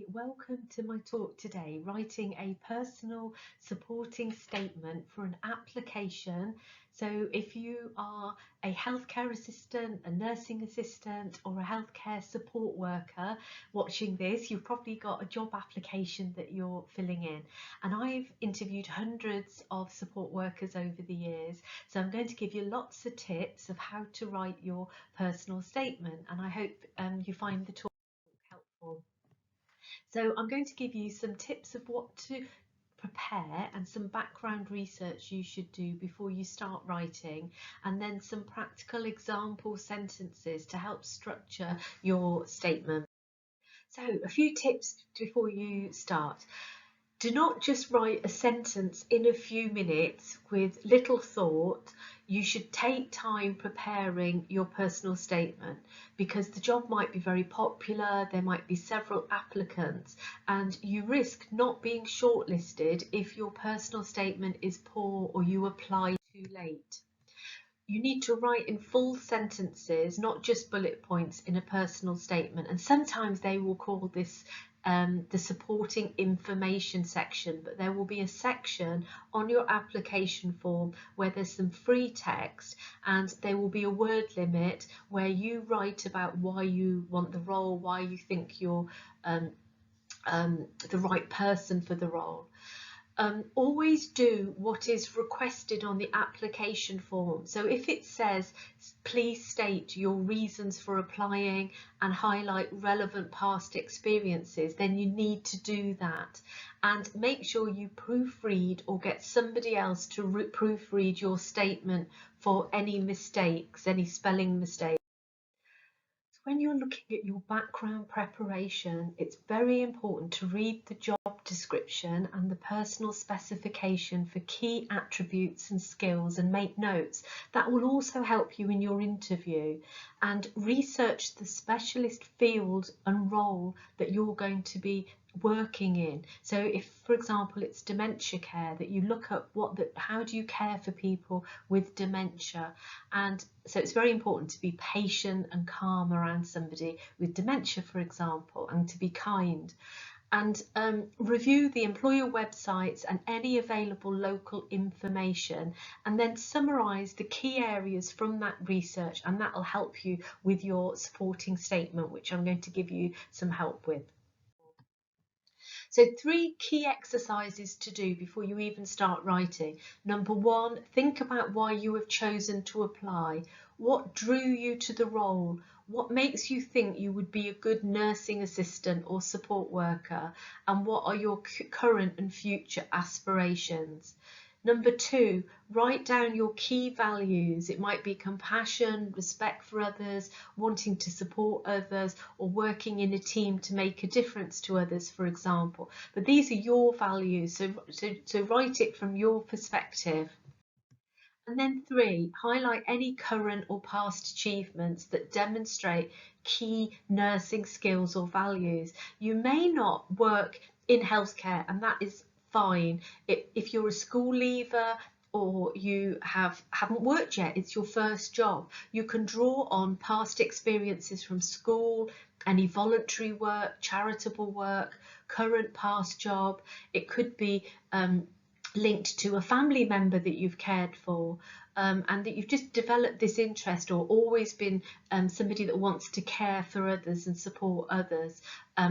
Welcome to my talk today, writing a personal supporting statement for an application. So if you are a healthcare assistant, a nursing assistant or a healthcare support worker watching this, you've probably got a job application that you're filling in. And I've interviewed hundreds of support workers over the years. So I'm going to give you lots of tips of how to write your personal statement. And I hope you find the talk helpful. So I'm going to give you some tips of what to prepare and some background research you should do before you start writing, and then some practical example sentences to help structure your statement. So a few tips before you start. Do not just write a sentence in a few minutes with little thought. You should take time preparing your personal statement because the job might be very popular, there might be several applicants, and you risk not being shortlisted if your personal statement is poor or you apply too late. You need to write in full sentences, not just bullet points in a personal statement. And sometimes they will call this the supporting information section, but there will be a section on your application form where there's some free text, and there will be a word limit where you write about why you want the role, why you think you're the right person for the role. Always do what is requested on the application form. So if it says, please state your reasons for applying and highlight relevant past experiences, then you need to do that. And make sure you proofread or get somebody else to proofread your statement for any mistakes, any spelling mistakes. When you're looking at your background preparation, it's very important to read the job description and the personal specification for key attributes and skills and make notes. That will also help you in your interview, and research the specialist field and role that you're going to be working in. So if, for example, it's dementia care, that you look at how do you care for people with dementia. And so it's very important to be patient and calm around somebody with dementia, for example, and to be kind. And review the employer websites and any available local information, and then summarise the key areas from that research, and that will help you with your supporting statement, which I'm going to give you some help with. So 3 key exercises to do before you even start writing. Number 1, think about why you have chosen to apply. What drew you to the role? What makes you think you would be a good nursing assistant or support worker? And what are your current and future aspirations? Number 2, write down your key values. It might be compassion, respect for others, wanting to support others, or working in a team to make a difference to others, for example. But these are your values, so write it from your perspective. And then 3, highlight any current or past achievements that demonstrate key nursing skills or values. You may not work in healthcare, and that is fine. If you're a school leaver or you haven't worked yet, it's your first job, you can draw on past experiences from school, any voluntary work, charitable work, current past job. It could be linked to a family member that you've cared for, and that you've just developed this interest or always been somebody that wants to care for others and support others.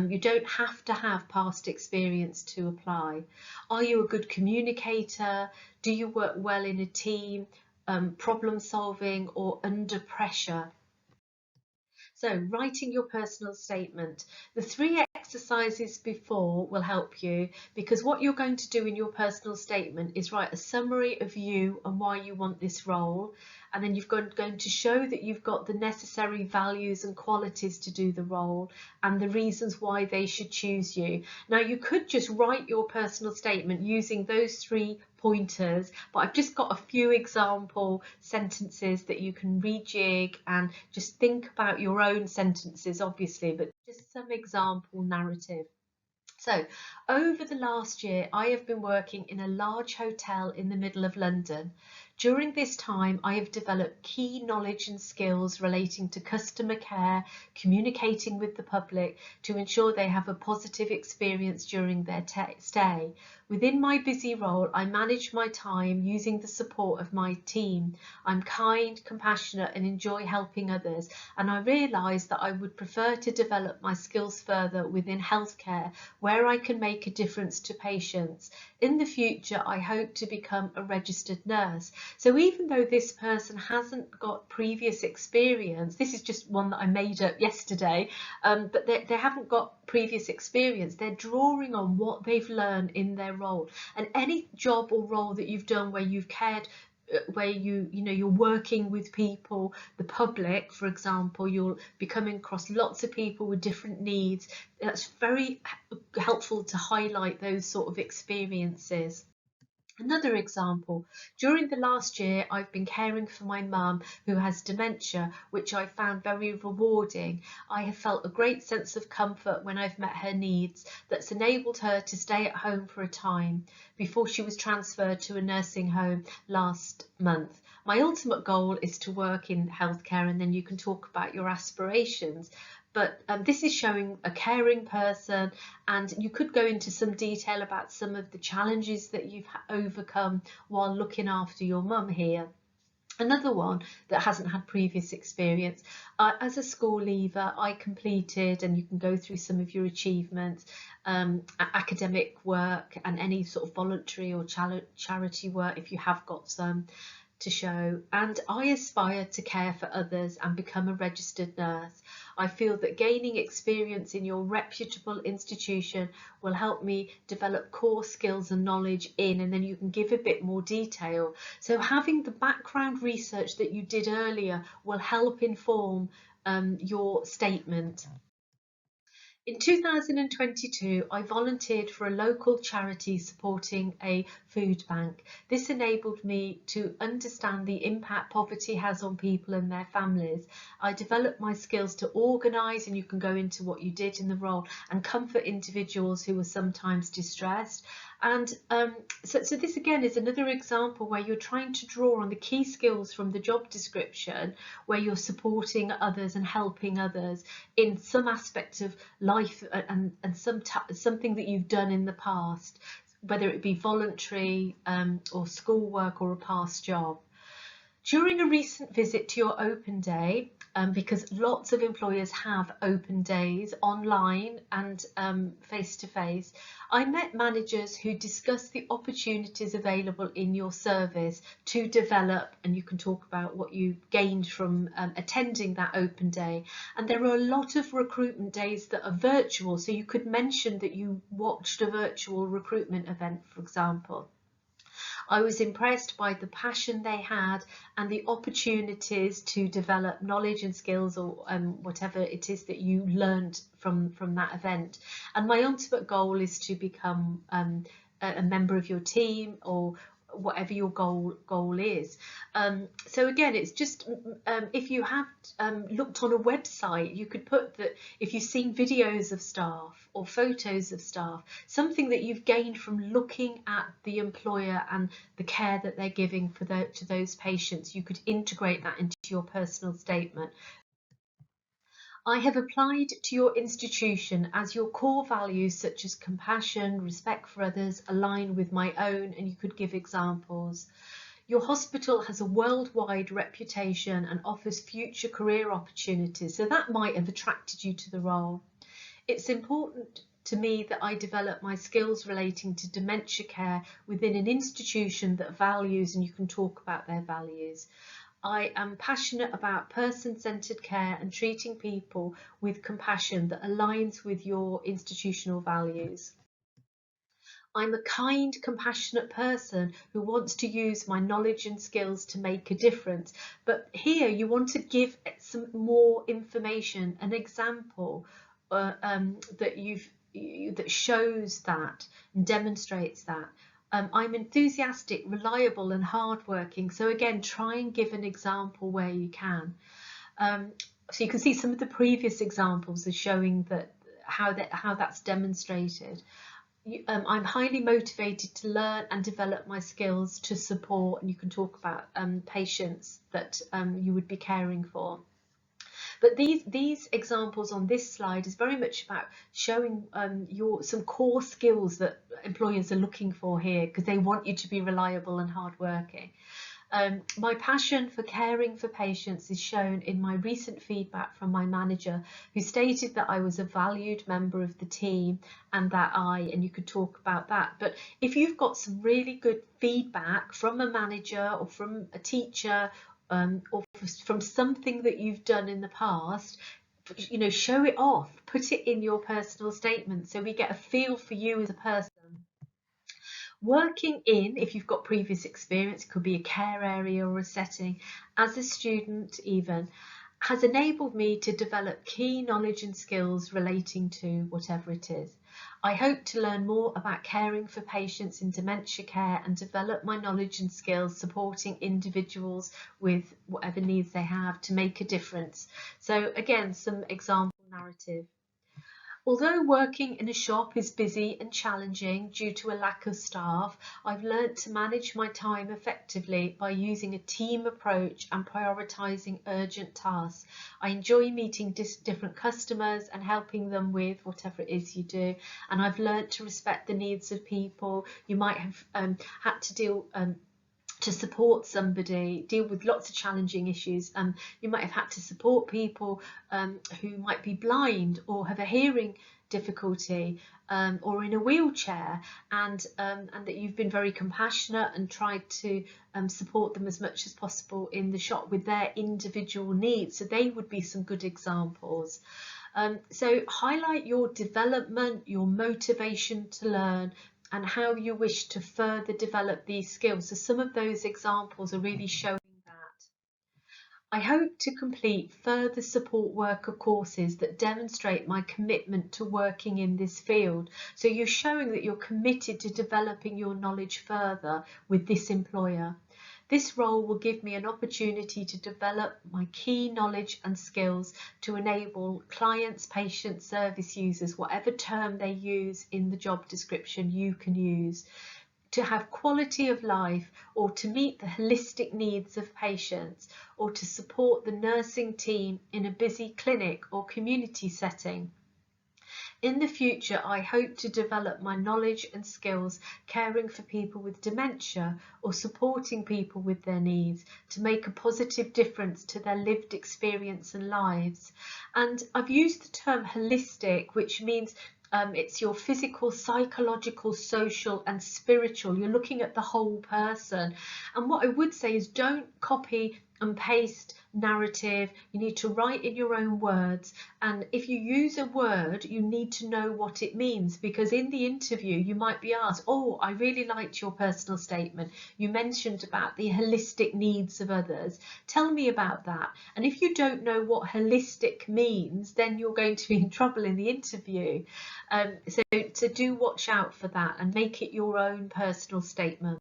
You don't have to have past experience to apply. Are you a good communicator? Do you work well in a team? Problem solving or under pressure? So writing your personal statement. The 3 exercises before will help you, because what you're going to do in your personal statement is write a summary of you and why you want this role, and then you're going to show that you've got the necessary values and qualities to do the role and the reasons why they should choose you. Now you could just write your personal statement using those 3 pointers, but I've just got a few example sentences that you can rejig and just think about your own sentences, obviously, but just some example narrative. So, over the last year, I have been working in a large hotel in the middle of London. During this time, I have developed key knowledge and skills relating to customer care, communicating with the public to ensure they have a positive experience during their stay. Within my busy role, I manage my time using the support of my team. I'm kind, compassionate, and enjoy helping others. And I realise that I would prefer to develop my skills further within healthcare, where I can make a difference to patients. In the future, I hope to become a registered nurse. So even though this person hasn't got previous experience, this is just one that I made up yesterday, but they haven't got previous experience. They're drawing on what they've learned in their role. And any job or role that you've done where you've cared, where you're working with people, the public, for example, you'll be coming across lots of people with different needs. That's very helpful to highlight those sort of experiences. Another example, during the last year, I've been caring for my mum who has dementia, which I found very rewarding. I have felt a great sense of comfort when I've met her needs that's enabled her to stay at home for a time before she was transferred to a nursing home last month. My ultimate goal is to work in healthcare, and then you can talk about your aspirations. But this is showing a caring person, and you could go into some detail about some of the challenges that you've overcome while looking after your mum here. Another one that hasn't had previous experience, as a school leaver, I completed, and you can go through some of your achievements, academic work and any sort of voluntary or charity work if you have got some to show, and I aspire to care for others and become a registered nurse. I feel that gaining experience in your reputable institution will help me develop core skills and knowledge in, and then you can give a bit more detail. So having the background research that you did earlier will help inform your statement. In 2022, I volunteered for a local charity supporting a food bank. This enabled me to understand the impact poverty has on people and their families. I developed my skills to organise, and you can go into what you did in the role, and comfort individuals who were sometimes distressed. And so this again is another example where you're trying to draw on the key skills from the job description, where you're supporting others and helping others in some aspect of life, and something that you've done in the past, whether it be voluntary or schoolwork or a past job. During a recent visit to your open day, because lots of employers have open days online and face to face, I met managers who discussed the opportunities available in your service to develop, and you can talk about what you gained from attending that open day. And there are a lot of recruitment days that are virtual, so you could mention that you watched a virtual recruitment event, for example. I was impressed by the passion they had and the opportunities to develop knowledge and skills, or whatever it is that you learned from that event. And my ultimate goal is to become a member of your team, or whatever your goal is. So again, it's just if you have looked on a website, you could put that if you've seen videos of staff or photos of staff, something that you've gained from looking at the employer and the care that they're giving to those patients, you could integrate that into your personal statement. I have applied to your institution as your core values such as compassion, respect for others align with my own, and you could give examples. Your hospital has a worldwide reputation and offers future career opportunities, so that might have attracted you to the role. It's important to me that I develop my skills relating to dementia care within an institution that values, and you can talk about their values. I am passionate about person-centred care and treating people with compassion that aligns with your institutional values. I'm a kind, compassionate person who wants to use my knowledge and skills to make a difference. But here you want to give some more information, an example that shows that and demonstrates that. I'm enthusiastic, reliable and hardworking. So again, try and give an example where you can. So you can see some of the previous examples are showing that how that's demonstrated. I'm highly motivated to learn and develop my skills to support, and you can talk about patients that you would be caring for. But these examples on this slide is very much about showing some core skills that employers are looking for here, because they want you to be reliable and hardworking. My passion for caring for patients is shown in my recent feedback from my manager, who stated that I was a valued member of the team and and you could talk about that. But if you've got some really good feedback from a manager or from a teacher, or from something that you've done in the past, show it off, put it in your personal statement so we get a feel for you as a person. Working in, if you've got previous experience, could be a care area or a setting, as a student even, has enabled me to develop key knowledge and skills relating to whatever it is. I hope to learn more about caring for patients in dementia care and develop my knowledge and skills supporting individuals with whatever needs they have to make a difference. So again, some example narrative. Although working in a shop is busy and challenging due to a lack of staff, I've learnt to manage my time effectively by using a team approach and prioritising urgent tasks. I enjoy meeting different customers and helping them with whatever it is you do, and I've learnt to respect the needs of people. You might have had to deal to support somebody, deal with lots of challenging issues. You might have had to support people who might be blind or have a hearing difficulty, or in a wheelchair, and that you've been very compassionate and tried to support them as much as possible in the shop with their individual needs. So they would be some good examples. So highlight your development, your motivation to learn, and how you wish to further develop these skills. So some of those examples are really showing that. I hope to complete further support worker courses that demonstrate my commitment to working in this field. So you're showing that you're committed to developing your knowledge further with this employer. This role will give me an opportunity to develop my key knowledge and skills to enable clients, patients, service users, whatever term they use in the job description you can use, to have quality of life, or to meet the holistic needs of patients, or to support the nursing team in a busy clinic or community setting. In the future, I hope to develop my knowledge and skills caring for people with dementia or supporting people with their needs to make a positive difference to their lived experience and lives. And I've used the term holistic, which means it's your physical, psychological, social and spiritual. You're looking at the whole person. And what I would say is, don't copy and paste narrative. You need to write in your own words, and if you use a word, you need to know what it means, because in the interview you might be asked, oh, I really liked your personal statement, you mentioned about the holistic needs of others, tell me about that. And if you don't know what holistic means, then you're going to be in trouble in the interview. So do watch out for that and make it your own personal statement.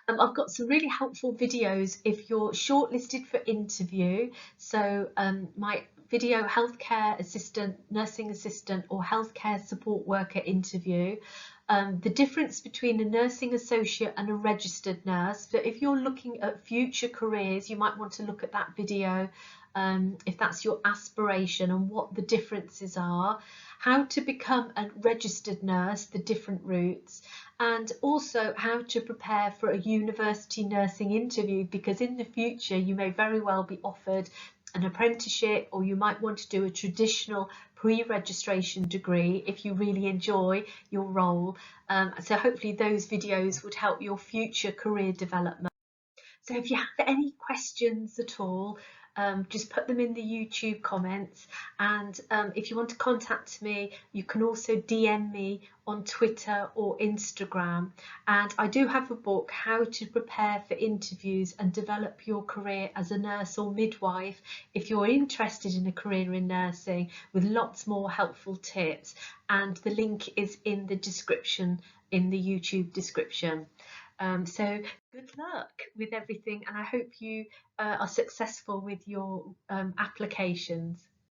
I've got some really helpful videos if you're shortlisted for interview. So my video healthcare assistant, nursing assistant or healthcare support worker interview. The difference between a nursing associate and a registered nurse. So if you're looking at future careers, you might want to look at that video if that's your aspiration, and what the differences are. How to become a registered nurse, the different routes, and also how to prepare for a university nursing interview, because in the future you may very well be offered an apprenticeship, or you might want to do a traditional pre-registration degree if you really enjoy your role. So hopefully those videos would help your future career development. So if you have any questions at all, just put them in the YouTube comments, and if you want to contact me, you can also DM me on Twitter or Instagram. And I do have a book, How to Prepare for Interviews and Develop Your Career as a Nurse or Midwife, if you're interested in a career in nursing, with lots more helpful tips, and the link is in the description, in the YouTube description. So good luck with everything, and I hope you are successful with your applications.